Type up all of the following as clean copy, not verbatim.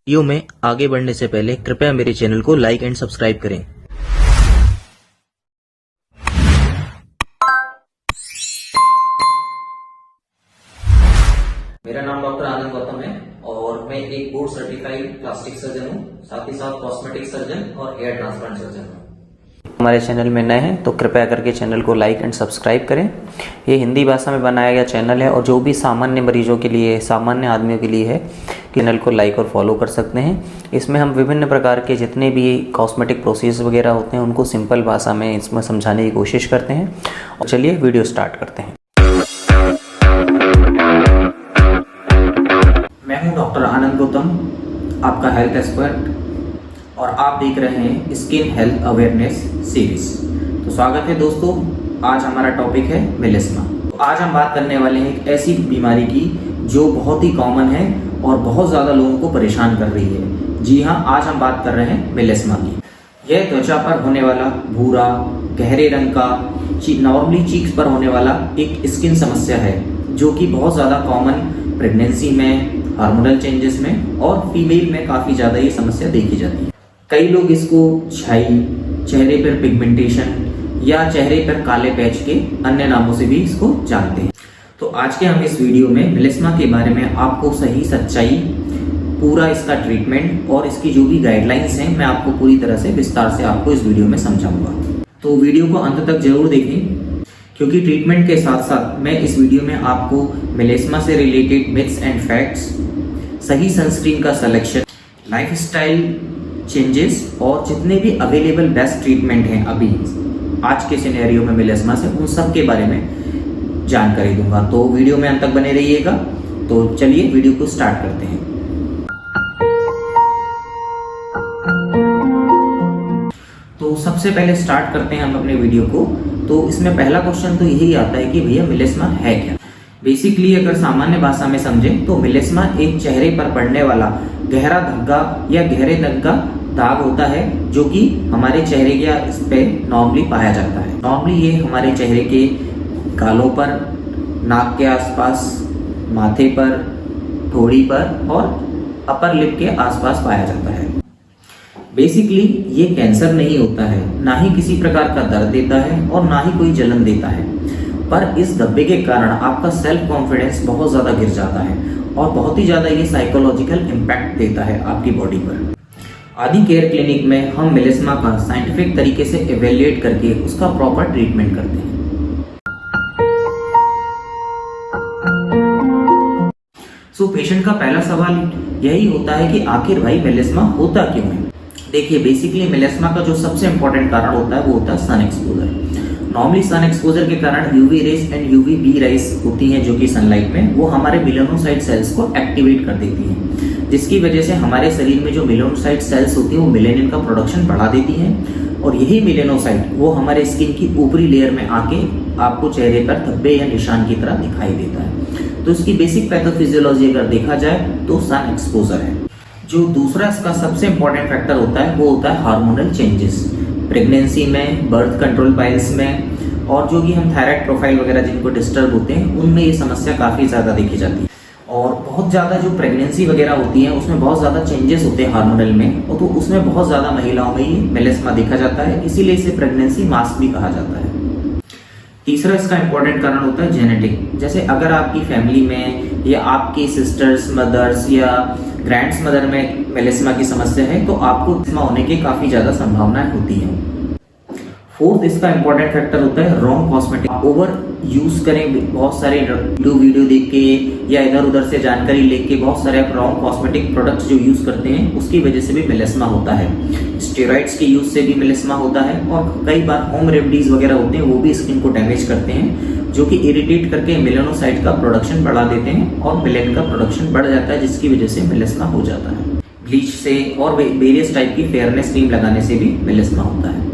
Video में आगे बढ़ने से पहले कृपया मेरे चैनल को लाइक एंड सब्सक्राइब करें। मेरा नाम डॉक्टर आनंद गौतम है और मैं एक बोर्ड सर्टिफाइड प्लास्टिक सर्जन हूँ, साथ ही साथ कॉस्मेटिक सर्जन और हेयर ट्रांसप्लांट सर्जन हूँ। हमारे चैनल में नए हैं तो कृपया करके चैनल को लाइक एंड सब्सक्राइब करें। ये हिंदी भाषा में बनाया गया चैनल है और जो भी सामान्य मरीजों के लिए, सामान्य आदमियों के लिए है, चैनल को लाइक और फॉलो कर सकते हैं। इसमें हम विभिन्न प्रकार के जितने भी कॉस्मेटिक प्रोसेस वगैरह होते हैं उनको सिंपल भाषा में इसमें समझाने की कोशिश करते हैं। और चलिए वीडियो स्टार्ट करते हैं। मैं हूँ डॉक्टर आनंद गौतम, आपका हेल्थ एक्सपर्ट, और आप देख रहे हैं स्किन हेल्थ अवेयरनेस सीरीज। तो स्वागत है दोस्तों। आज हमारा टॉपिक है मेलेस्मा। तो आज हम बात करने वाले हैं एक ऐसी बीमारी की जो बहुत ही कॉमन है और बहुत ज़्यादा लोगों को परेशान कर रही है। जी हाँ, आज हम बात कर रहे हैं मेलेस्मा की। यह त्वचा पर होने वाला भूरा गहरे रंग का नॉर्मली चीक्स पर होने वाला एक स्किन समस्या है जो कि बहुत ज़्यादा कॉमन प्रेगनेंसी में, हार्मोनल चेंजेस में और फीमेल में काफ़ी ज़्यादा ये समस्या देखी जाती है। कई लोग इसको छाई, चेहरे पर पिगमेंटेशन या चेहरे पर काले पैच के अन्य नामों से भी इसको जानते हैं। तो आज के हम इस वीडियो में मेलेस्मा के बारे में आपको सही सच्चाई, पूरा इसका ट्रीटमेंट और इसकी जो भी गाइडलाइंस हैं मैं आपको पूरी तरह से विस्तार से आपको इस वीडियो में समझाऊंगा। तो वीडियो को अंत तक जरूर देखें क्योंकि ट्रीटमेंट के साथ साथ मैं इस वीडियो में आपको मेलेस्मा से रिलेटेड मिथ्स एंड फैक्ट्स, सही सनस्क्रीन का सिलेक्शन, लाइफस्टाइल चेंजेस और जितने भी अवेलेबल बेस्ट ट्रीटमेंट हैं अभी आज के सिनेरियो में मेलेस्मा से, उन सब के बारे में जानकारी दूंगा। तो वीडियो में अंत तक बने रहिएगा। तो चलिए वीडियो को स्टार्ट करते हैं। तो सबसे पहले स्टार्ट करते हैं हम अपने वीडियो को। तो इसमें पहला क्वेश्चन तो यही आता है कि भैया मेलेस्मा है क्या। बेसिकली अगर सामान्य भाषा में समझें तो मेलेस्मा एक चेहरे पर पड़ने वाला गहरा धब्बा या गहरे रंग का दाग होता है जो कि हमारे चेहरे के इस पे नॉर्मली पाया जाता है। नॉर्मली ये हमारे चेहरे के गालों पर, नाक के आसपास, माथे पर, ठोड़ी पर और अपर लिप के आसपास पाया जाता है। बेसिकली ये कैंसर नहीं होता है, ना ही किसी प्रकार का दर्द देता है और ना ही कोई जलन देता है, पर इस धब्बे के कारण आपका सेल्फ कॉन्फिडेंस बहुत ज़्यादा गिर जाता है और बहुत ही ज़्यादा ये साइकोलॉजिकल इम्पैक्ट देता है आपकी बॉडी पर। आदि केयर क्लिनिक में हम मेलेस्मा का साइंटिफिक तरीके से इवेल्युएट करके उसका प्रॉपर ट्रीटमेंट करते हैं। सो पेशेंट का पहला सवाल यही होता है कि आखिर भाई मेलेस्मा होता क्यों है। देखिए बेसिकली मेलेस्मा का जो सबसे इंपॉर्टेंट कारण होता है वो होता है sun exposure. Normally sun exposure के कारण UV rays and UV B rays होती हैं जो कि सनलाइट में, वो हमारे मेलानोसाइट सेल्स को एक्टिवेट कर देती हैं, जिसकी वजह से हमारे शरीर में जो मेलानोसाइट सेल्स होती हैं वो मेलेनिन का प्रोडक्शन बढ़ा देती हैं और यही मेलानोसाइट वो हमारे स्किन की ऊपरी लेयर में आके आपको चेहरे पर धब्बे या निशान की तरह दिखाई देता है। तो इसकी बेसिक पैथोफिजियोलॉजी अगर देखा जाए तो सन एक्सपोजर है। जो दूसरा इसका सबसे इंपॉर्टेंट फैक्टर होता है वो होता है हार्मोनल चेंजेस। प्रेगनेंसी में, बर्थ कंट्रोल पाइल्स में और जो कि हम थायराइड प्रोफाइल वगैरह जिनको डिस्टर्ब होते हैं उनमें ये समस्या काफ़ी ज़्यादा देखी जाती है। और बहुत ज़्यादा जो प्रेगनेंसी वगैरह होती है उसमें बहुत ज़्यादा चेंजेस होते हैं हार्मोनल में, और तो उसमें बहुत ज़्यादा महिलाओं में ये मेलेस्मा देखा जाता है, इसीलिए इसे प्रेगनेंसी मास्क भी कहा जाता है। तीसरा इसका इंपॉर्टेंट कारण होता है जेनेटिक। जैसे अगर आपकी फैमिली में या आपकी सिस्टर्स, मदर्स या ग्रैंड्स मदर में मेलेस्मा की समस्या है तो आपको मेलेस्मा होने की काफ़ी ज़्यादा संभावनाएं होती हैं। फोर्थ इसका इंपॉर्टेंट फैक्टर होता है रॉन्ग कॉस्मेटिक। ओवर यूज करें, बहुत सारे वीडियो देख के या इधर उधर से जानकारी लेके बहुत सारे आप रॉन्ग कॉस्मेटिक प्रोडक्ट्स जो यूज करते हैं उसकी वजह से भी मेलेस्मा होता है। स्टेरॉइड्स के यूज से भी मेलेस्मा होता है और कई बार होम रेमेडीज वगैरह होते हैं वो भी स्किन को डैमेज करते हैं जो कि इरिटेट करके मेलानोसाइट का प्रोडक्शन बढ़ा देते हैं और मेलेनिन का प्रोडक्शन बढ़ जाता है, जिसकी वजह से मेलेस्मा हो जाता है। ब्लीच से और वेरियस टाइप की फेयरनेस क्रीम लगाने से भी मेलेस्मा होता है।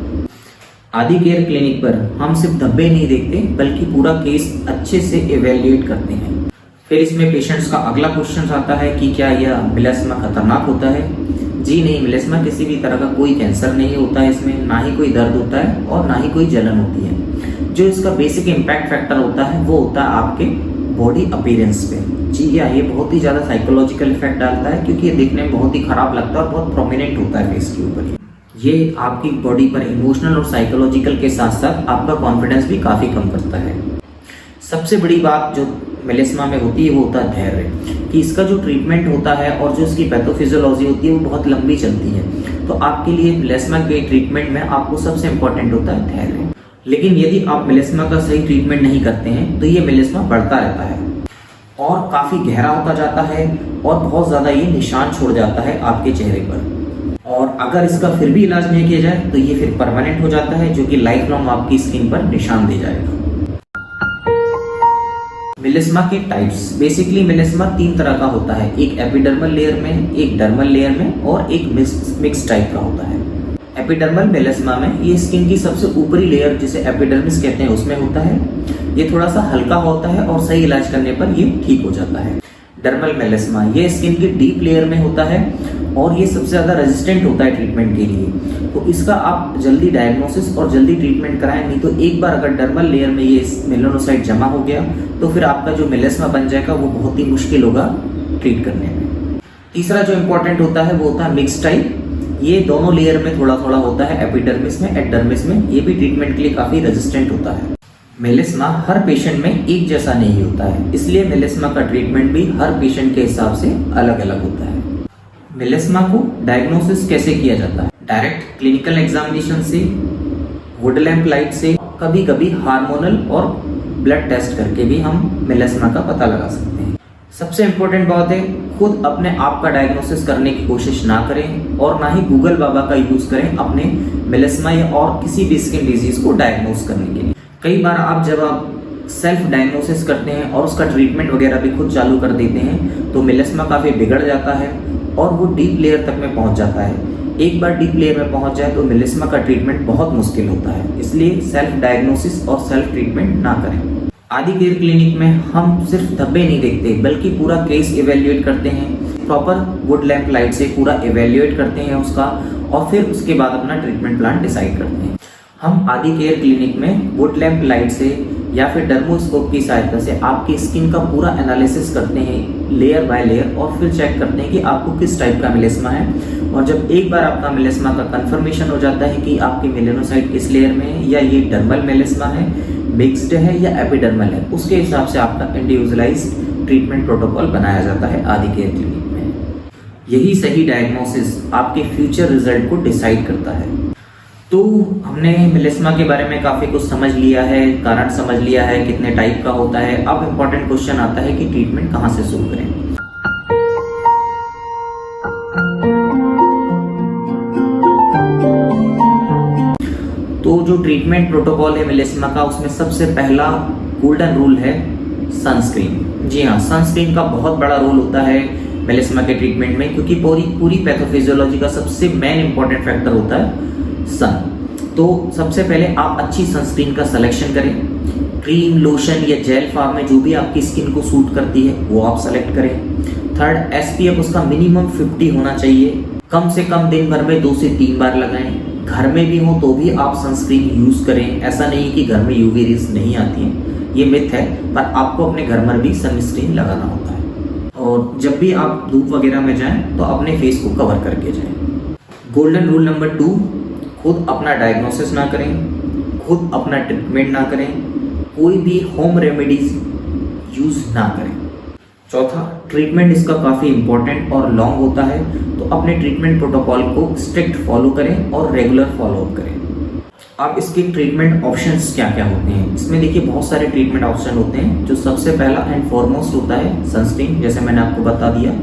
आदि केयर क्लिनिक पर हम सिर्फ धब्बे नहीं देखते बल्कि पूरा केस अच्छे से इवेल्युएट करते हैं। फिर इसमें पेशेंट्स का अगला क्वेश्चन आता है कि क्या यह मेलेस्मा खतरनाक होता है। जी नहीं, मेलेस्मा किसी भी तरह का कोई कैंसर नहीं होता है, इसमें ना ही कोई दर्द होता है और ना ही कोई जलन होती है। जो इसका बेसिक इम्पैक्ट फैक्टर होता है वो होता है आपके बॉडी अपीयरेंस पे। जी हाँ, ये बहुत ही ज़्यादा साइकोलॉजिकल इफेक्ट डालता है, क्योंकि ये देखने में बहुत ही खराब लगता है और बहुत प्रोमिनेंट होता है फेस के ऊपर। ये आपकी बॉडी पर इमोशनल और साइकोलॉजिकल के साथ साथ आपका कॉन्फिडेंस भी काफ़ी कम करता है। सबसे बड़ी बात जो मेलेस्मा में होती है वो होता है धैर्य, कि इसका जो ट्रीटमेंट होता है और जो इसकी पैथोफिजियोलॉजी होती है वो बहुत लंबी चलती है। तो आपके लिए मेलेस्मा के ट्रीटमेंट में आपको सबसे इम्पोर्टेंट होता है धैर्य। लेकिन यदि आप मेलेस्मा का सही ट्रीटमेंट नहीं करते हैं तो ये मेलेस्मा बढ़ता रहता है और काफ़ी गहरा होता जाता है और बहुत ज़्यादा ये निशान छोड़ जाता है आपके चेहरे पर। और अगर इसका फिर भी इलाज नहीं किया जाए तो ये फिर परमानेंट हो जाता है, जो कि लाइफ लॉन्ग आपकी स्किन पर निशान दे जाएगा। मेलेस्मा के टाइप्स, बेसिकली मेलेस्मा 3 तरह का होता है, एक एपिडर्मल लेयर में, एक डर्मल लेयर में और एक मिक्स टाइप का होता है। एपिडर्मल मेलेस्मा में ये स्किन की सबसे ऊपरी लेयर जिसे एपिडर्मिस कहते हैं उसमें होता है। ये थोड़ा सा हल्का होता है और सही इलाज करने पर ये ठीक हो जाता है। डर्मल मेलेस्मा ये स्किन की डीप लेयर में होता है और ये सबसे ज़्यादा रेजिस्टेंट होता है ट्रीटमेंट के लिए। तो इसका आप जल्दी डायग्नोसिस और जल्दी ट्रीटमेंट कराएं, नहीं तो एक बार अगर डर्मल लेयर में ये मेलानोसाइट जमा हो गया तो फिर आपका जो मेलेस्मा बन जाएगा वो बहुत ही मुश्किल होगा ट्रीट करने में। तीसरा जो इम्पोर्टेंट होता है वो होता है मिक्स टाइप। ये दोनों लेयर में थोड़ा थोड़ा होता है, एपिडर्मिस में, एडर्मिस में। ये भी ट्रीटमेंट के लिए काफ़ी रेजिस्टेंट होता है। मेलेस्मा हर पेशेंट में एक जैसा नहीं होता है, इसलिए मेलेस्मा का ट्रीटमेंट भी हर पेशेंट के हिसाब से अलग अलग होता है। मेलेस्मा को डायग्नोसिस कैसे किया जाता है? डायरेक्ट क्लिनिकल एग्जामिनेशन से, वुड लैम्प लाइट से, कभी कभी हार्मोनल और ब्लड टेस्ट करके भी हम मेलेस्मा का पता लगा सकते हैं। सबसे इम्पोर्टेंट बात है, खुद अपने आप का डायग्नोसिस करने की कोशिश ना करें और ना ही गूगल बाबा का यूज़ करें अपने मेलेस्मा या और किसी भी स्किन डिजीज़ को डायग्नोस करने के लिए। कई बार जब आप सेल्फ डायग्नोसिस करते हैं और उसका ट्रीटमेंट वगैरह भी खुद चालू कर देते हैं तो मेलेस्मा काफ़ी बिगड़ जाता है और वो डीप लेयर तक में पहुंच जाता है। एक बार डीप लेयर में पहुंच जाए तो मेलेस्मा का ट्रीटमेंट बहुत मुश्किल होता है, इसलिए सेल्फ डायग्नोसिस और सेल्फ ट्रीटमेंट ना करें। आदि केयर क्लिनिक में हम सिर्फ धब्बे नहीं देखते बल्कि पूरा केस इवेल्युएट करते हैं, प्रॉपर वुड लैम्प लाइट से पूरा इवेल्युएट करते हैं उसका और फिर उसके बाद अपना ट्रीटमेंट प्लान डिसाइड करते हैं। हम आदि केयर क्लिनिक में वुड लैम्प लाइट से या फिर डर्मोस्कोप की सहायता से आपकी स्किन का पूरा एनालिसिस करते हैं लेयर बाय लेयर और फिर चेक करते हैं कि आपको किस टाइप का मेलेस्मा है। और जब एक बार आपका मेलेस्मा का कंफर्मेशन हो जाता है कि आपकी मेलेनोसाइट किस लेयर में है या ये डर्मल मेलेस्मा है, मिक्स्ड है या एपिडर्मल है, उसके हिसाब से आपका इंडिविजुअलाइज्ड ट्रीटमेंट प्रोटोकॉल बनाया जाता है आदि केयर क्लिनिक में। यही सही डायग्नोसिस आपके फ्यूचर रिजल्ट को डिसाइड करता है। तो हमने मेलेस्मा के बारे में काफ़ी कुछ समझ लिया है, कारण समझ लिया है, कितने टाइप का होता है। अब इम्पोर्टेंट क्वेश्चन आता है कि ट्रीटमेंट कहाँ से शुरू करें। तो जो ट्रीटमेंट प्रोटोकॉल है मेलेस्मा का, उसमें सबसे पहला गोल्डन रूल है सनस्क्रीन। जी हाँ, सनस्क्रीन का बहुत बड़ा रोल होता है मेलेस्मा के ट्रीटमेंट में, क्योंकि पूरी पैथोफिजियोलॉजी का सबसे मेन इंपॉर्टेंट फैक्टर होता है सन। तो सबसे पहले आप अच्छी सनस्क्रीन का सिलेक्शन करें। क्रीम, लोशन या जेल फॉर्म में जो भी आपकी स्किन को सूट करती है वो आप सेलेक्ट करें। थर्ड, SPF उसका मिनिमम 50 होना चाहिए। कम से कम दिन भर में 2 से 3 बार लगाएं। घर में भी हो तो भी आप सनस्क्रीन यूज़ करें। ऐसा नहीं कि घर में UV रेज नहीं आती हैं, ये मिथ है, पर आपको अपने घर में भी सनस्क्रीन लगाना होता है। और जब भी आप धूप वगैरह में जाएं तो अपने फेस को कवर करके जाएं। गोल्डन रूल नंबर 2, खुद अपना डायग्नोसिस ना करें, खुद अपना ट्रीटमेंट ना करें, कोई भी होम रेमेडीज यूज़ ना करें। चौथा, ट्रीटमेंट इसका काफ़ी इंपॉर्टेंट और लॉन्ग होता है, तो अपने ट्रीटमेंट प्रोटोकॉल को स्ट्रिक्ट फॉलो करें और रेगुलर फॉलोअप करें। अब इसके ट्रीटमेंट ऑप्शंस क्या क्या होते हैं? इसमें देखिए बहुत सारे ट्रीटमेंट ऑप्शन होते हैं। जो सबसे पहला एंड फॉरमोस्ट होता है सनस्क्रीन, जैसे मैंने आपको बता दिया।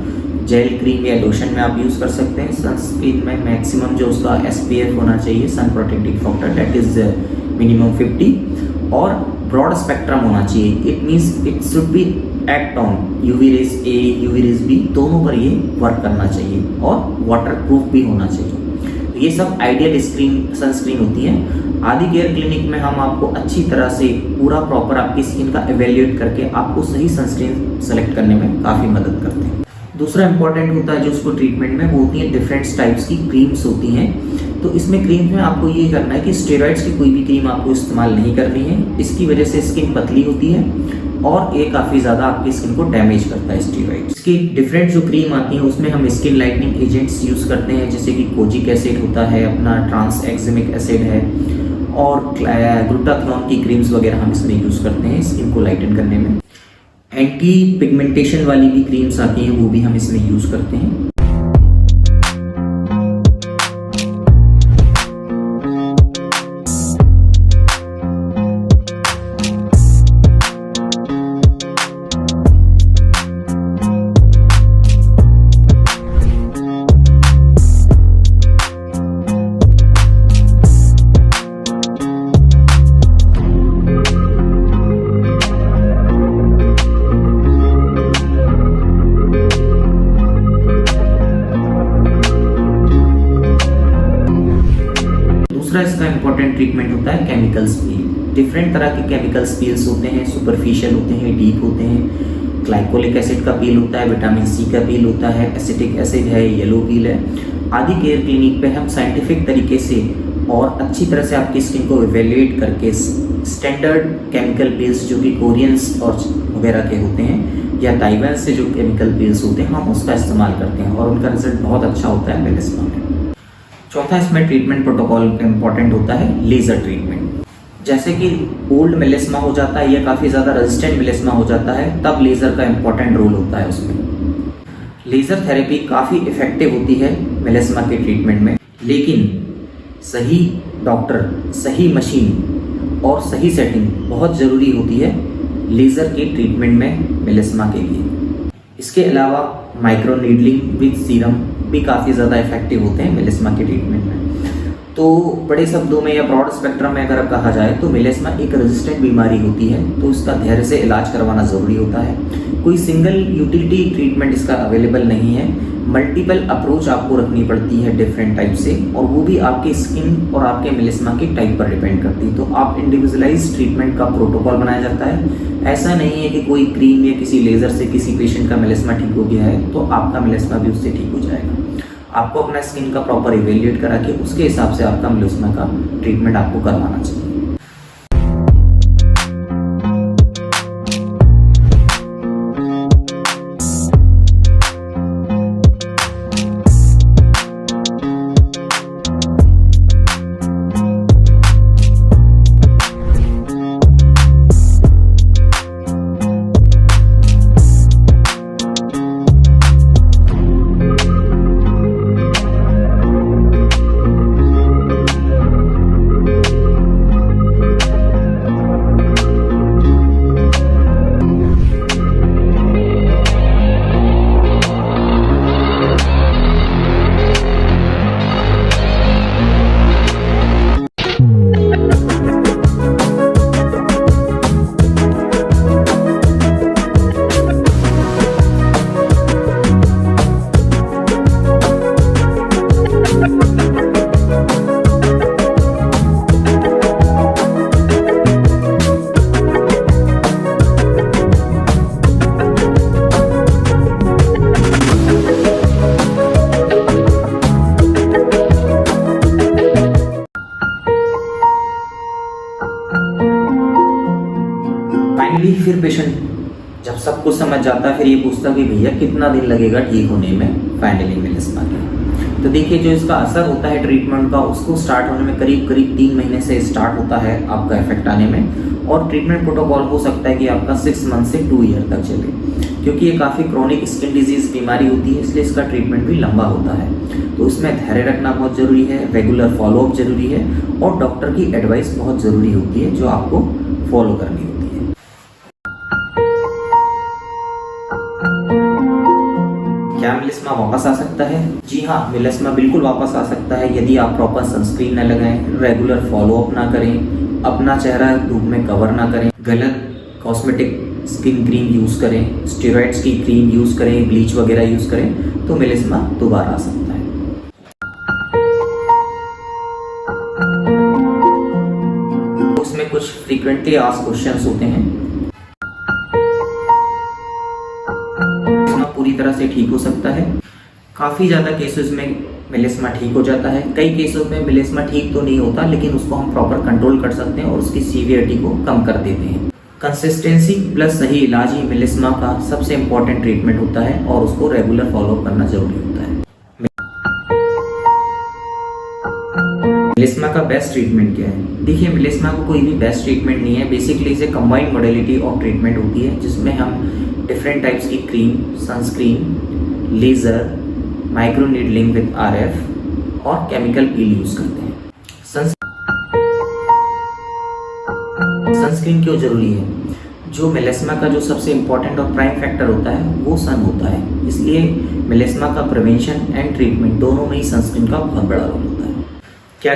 जेल, क्रीम या लोशन में आप यूज़ कर सकते हैं। सनस्क्रीन में मैक्सिमम जो उसका SPF होना चाहिए, sun protective factor, that is minimum 50 और ब्रॉड स्पेक्ट्रम होना चाहिए। It means it should be act on UV rays A, UV rays B, दोनों पर ये वर्क करना चाहिए और वाटर प्रूफ भी होना चाहिए। ये सब आइडियल सनस्क्रीन होती है। आदि केयर क्लिनिक में हम आपको अच्छी तरह से पूरा प्रॉपर आपकी स्किन का एवेल्युएट करके आपको सही सनस्क्रीन सेलेक्ट करने में काफ़ी मदद करते हैं। दूसरा इंपॉर्टेंट होता है जो उसको ट्रीटमेंट में, वो होती है डिफरेंट टाइप्स की क्रीम्स होती हैं। तो इसमें क्रीम्स में आपको ये करना है कि स्टेरॉइड्स की कोई भी क्रीम आपको इस्तेमाल नहीं करनी है। इसकी वजह से स्किन पतली होती है, और ये काफ़ी ज़्यादा आपकी स्किन को डैमेज करता है स्टेरॉइड। इसकी डिफरेंट जो क्रीम आती है उसमें हम स्किन लाइटनिंग एजेंट्स यूज़ करते हैं, जैसे कि कोजिक एसिड होता है, अपना ट्रांस एक्जिमिक एसिड है, और ग्लूटाथियोन की क्रीम्स वगैरह हम इसमें यूज़ करते हैं स्किन को लाइटन करने में। एंटी पिगमेंटेशन वाली भी क्रीम्स आती हैं, वो भी हम इसमें यूज़ करते हैं। दूसरा इसका इंपॉर्टेंट ट्रीटमेंट होता है केमिकल्स पील। डिफरेंट तरह के केमिकल्स पील्स होते हैं, सुपरफिशियल होते हैं, डीप होते हैं। ग्लाइकोलिक एसिड का पील होता है, विटामिन सी का पील होता है, एसिटिक एसिड है, येलो पील है। आदि केयर क्लिनिक पे हम साइंटिफिक तरीके से और अच्छी तरह से आपकी स्किन को इवेल्युएट करके स्टैंडर्ड केमिकल पील्स जो कि कोरियंस और वगैरह के होते हैं या ताइवान से जो केमिकल पील्स होते हैं, हम उसका इस्तेमाल करते हैं और उनका रिजल्ट बहुत अच्छा होता है मेलिस्मा में। चौथा इसमें ट्रीटमेंट प्रोटोकॉल इंपॉर्टेंट होता है लेज़र ट्रीटमेंट। जैसे कि ओल्ड मेलिस्मा हो जाता है या काफ़ी ज़्यादा रेजिस्टेंट मेलिस्मा हो जाता है, तब लेज़र का इंपॉर्टेंट रोल होता है उसमें। लेज़र थेरेपी काफ़ी इफ़ेक्टिव होती है मेलिस्मा के ट्रीटमेंट में, लेकिन सही डॉक्टर, सही मशीन और सही सेटिंग बहुत ज़रूरी होती है लेज़र के ट्रीटमेंट में मेलिस्मा के लिए। इसके अलावा माइक्रो नीडलिंग विद सीरम भी काफ़ी ज़्यादा इफेक्टिव होते हैं मेलिस्मा के ट्रीटमेंट में। तो बड़े शब्दों में या ब्रॉड स्पेक्ट्रम में अगर कहा जाए तो मेलिस्मा एक रेजिस्टेंट बीमारी होती है, तो इसका धैर्य से इलाज करवाना ज़रूरी होता है। कोई सिंगल यूटिलिटी ट्रीटमेंट इसका अवेलेबल नहीं है, मल्टीपल अप्रोच आपको रखनी पड़ती है डिफरेंट टाइप से, और वो भी आपके स्किन और आपके मेलिस्मा के टाइप पर डिपेंड करती है। तो आप इंडिविजुअलाइज ट्रीटमेंट का प्रोटोकॉल बनाया जाता है। ऐसा नहीं है कि कोई क्रीम या किसी लेज़र से किसी पेशेंट का मेलिस्मा ठीक हो गया है तो आपका मेलिस्मा भी उससे ठीक हो जाएगा। आपको अपना स्किन का प्रॉपर इवेल्युएट करा के उसके हिसाब से आपका मेलिस्मा का ट्रीटमेंट आपको करवाना चाहिए। फाइनली फिर पेशेंट जब सब कुछ समझ जाता है फिर ये पूछता कि भैया कितना दिन लगेगा ठीक होने में फाइनली मेलिस्मा के। तो देखिए जो इसका असर होता है ट्रीटमेंट का, उसको स्टार्ट होने में करीब 3 महीने से स्टार्ट होता है आपका इफेक्ट आने में, और ट्रीटमेंट प्रोटोकॉल हो सकता है कि आपका 6 मंथ से 2 ईयर तक चले, क्योंकि ये काफ़ी क्रॉनिक स्किन डिजीज बीमारी होती है, इसलिए इसका ट्रीटमेंट भी लंबा होता है। तो इसमें धैर्य रखना बहुत ज़रूरी है, रेगुलर फॉलोअप जरूरी है, और डॉक्टर की एडवाइस बहुत ज़रूरी होती है जो आपको फॉलो करनी होती है। क्या मेलिस्मा वापस आ सकता है? जी हाँ, मेलिस्मा बिल्कुल वापस आ सकता है यदि आप प्रॉपर सनस्क्रीन न लगाएं, रेगुलर फॉलोअप ना करें, अपना चेहरा धूप में कवर ना करें, गलत कॉस्मेटिक स्किन क्रीम यूज़ करें, स्टेरॉइड्स की क्रीम यूज़ करें, ब्लीच वगैरह यूज़ करें, तो मेलिस्मा दोबारा आ सकता है। उसमें कुछ फ्रीक्वेंटली आस्क्ड क्वेश्चंस होते हैं। पूरी तरह से ठीक हो सकता है। काफ़ी ज़्यादा केसेस में मेलिस्मा ठीक हो जाता है। कई केसों में मेलिस्मा ठीक तो नहीं होता, लेकिन उसको हम प्रॉपर कंट्रोल कर सकते हैं और उसकी सीवियरिटी को कम कर देते हैं। कंसिस्टेंसी प्लस सही इलाज ही मेलिस्मा का सबसे इम्पोर्टेंट ट्रीटमेंट होता है और उसको रेगुलर फॉलो करना जरूरी होता है। मेलिस्मा का बेस्ट ट्रीटमेंट क्या है? देखिए, मेलिस्मा को कोई भी बेस्ट ट्रीटमेंट नहीं है। बेसिकली इसे कंबाइंड मॉडलिटी ऑफ ट्रीटमेंट होती है, जिसमें हम डिफरेंट टाइप्स की cream, sunscreen, laser, micro needling with RF और केमिकल पील यूज़ करते हैं। सनस्क्रीन क्यों जरूरी है? जो मेलिस्मा का जो सबसे इम्पोर्टेंट और प्राइम फैक्टर होता है वो सन होता है, इसलिए मेलिस्मा का प्रिवेंशन एंड ट्रीटमेंट दोनों में ही सनस्क्रीन का बहुत बड़ा रोल होता है। क्या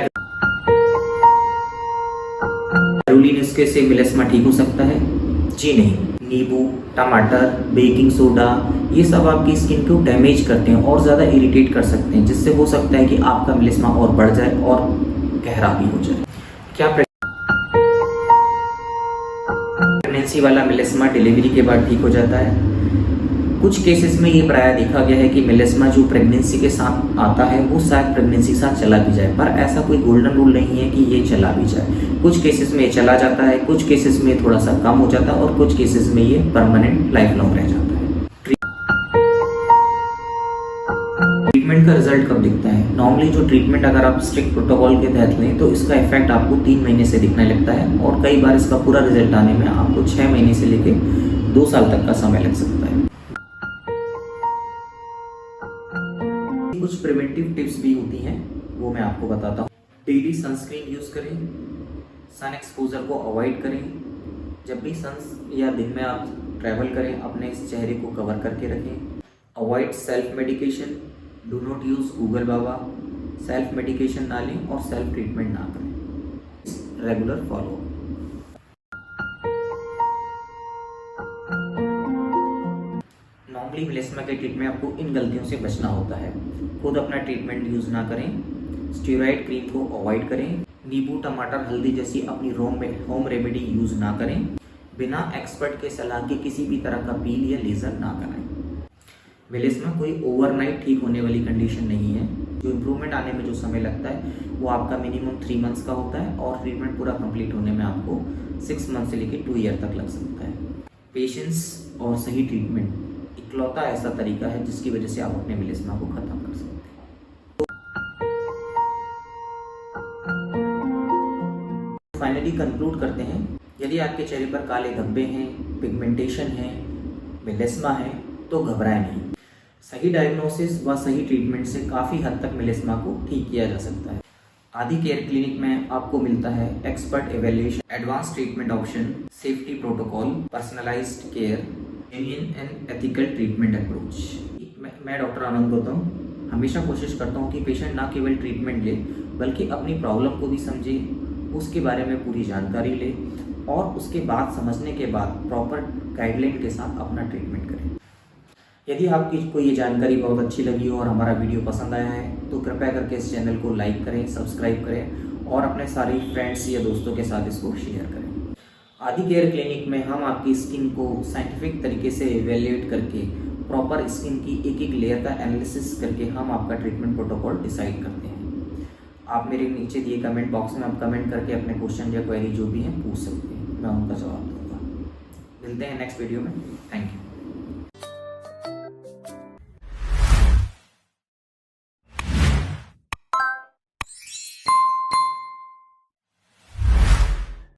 जरूरी नुस्खे से मेलिस्मा ठीक हो सकता है? जी नहीं। नींबू, टमाटर, बेकिंग सोडा ये सब आपकी स्किन को डैमेज करते हैं और ज़्यादा इरिटेट कर सकते हैं, जिससे हो सकता है कि आपका मेलिस्मा और बढ़ जाए और गहरा भी हो जाए। क्या प्रेगनेंसी वाला मेलिस्मा डिलीवरी के बाद ठीक हो जाता है? कुछ केसेस में ये प्राय देखा गया है कि मेलिस्मा जो प्रेगनेंसी के साथ आता है वो शायद प्रेगनेंसी के साथ चला भी जाए, पर ऐसा कोई गोल्डन रूल नहीं है कि ये चला भी जाए। कुछ केसेस में ये चला जाता है, कुछ केसेस में थोड़ा सा कम हो जाता है और कुछ केसेस में ये परमानेंट लाइफ लॉन्ग रह जाता है। ट्रीटमेंट का रिजल्ट कब दिखता है? नॉर्मली जो ट्रीटमेंट अगर आप स्ट्रिक्ट प्रोटोकॉल के तहत लें तो इसका इफेक्ट आपको 3 महीने से दिखने लगता है और कई बार इसका पूरा रिजल्ट आने में आपको 6 महीने से लेकर 2 साल तक का समय लग सकता है। कुछ प्रिवेंटिव टिप्स भी होती हैं, वो मैं आपको बताता हूँ। डेली सनस्क्रीन यूज़ करें, सन एक्सपोजर को अवॉइड करें। जब भी सन या दिन में आप ट्रैवल करें अपने इस चेहरे को कवर करके रखें। Avoid self medication, do not use Google Baba. Self medication ना लें और सेल्फ ट्रीटमेंट ना करें। Regular follow. नॉर्मली मेलिस्मा के ट्रीटमेंट आपको इन गलतियों से बचना होता है। खुद अपना ट्रीटमेंट यूज़ ना करें, स्टेरॉइड क्रीम को अवॉइड करें, नींबू, टमाटर, हल्दी जैसी अपनी होम रेमेडी यूज़ ना करें, बिना एक्सपर्ट के सलाह के किसी भी तरह का पील या लेज़र ना कराएं। मेलिस्मा कोई ओवरनाइट ठीक होने वाली कंडीशन नहीं है। जो इम्प्रूवमेंट आने में जो समय लगता है वो आपका मिनिमम 3 मंथ्स का होता है और ट्रीटमेंट पूरा कंप्लीट होने में आपको 6 मंथ से लेकर 2 ईयर तक लग सकता है। पेशेंस और सही ट्रीटमेंट इकलौता ऐसा तरीका है जिसकी वजह से आप अपने मेलिस्मा को खत्म कर सकते हैं। फाइनली कंक्लूड करते हैं, यदि आपके चेहरे पर काले धब्बे हैं, पिगमेंटेशन है, मेलिस्मा है तो घबराएं नहीं। सही डायग्नोसिस व सही ट्रीटमेंट से काफ़ी हद तक मेलिस्मा को ठीक किया जा सकता है। आदि केयर क्लिनिक में आपको मिलता है expert evaluation, advance treatment option, safety protocol, personalised care, genuine and ethical treatment approach. मैं डॉक्टर आनंद गौतम हमेशा कोशिश करता हूँ कि पेशेंट ना केवल ट्रीटमेंट ले बल्कि अपनी प्रॉब्लम को भी समझे, उसके बारे में पूरी जानकारी ले और उसके बाद समझने के बाद प्रॉपर गाइडलाइन के साथ अपना ट्रीटमेंट करें। यदि आपकी कोई ये जानकारी बहुत अच्छी लगी हो और हमारा वीडियो पसंद आया है तो कृपया करके इस चैनल को लाइक करें, सब्सक्राइब करें और अपने सारे फ्रेंड्स या दोस्तों के साथ इसको शेयर करें। आदि केयर क्लिनिक में हम आपकी स्किन को साइंटिफिक तरीके से इवेल्युएट करके प्रॉपर स्किन की एक एक लेयर का एनालिसिस करके हम आपका ट्रीटमेंट प्रोटोकॉल डिसाइड करते हैं। आप मेरे नीचे दिए कमेंट बॉक्स में आप कमेंट करके अपने क्वेश्चन या क्वेरी जो भी हैं पूछ सकते हैं, मैं उनका जवाब दूँगा। मिलते हैं नेक्स्ट वीडियो में। Thank you.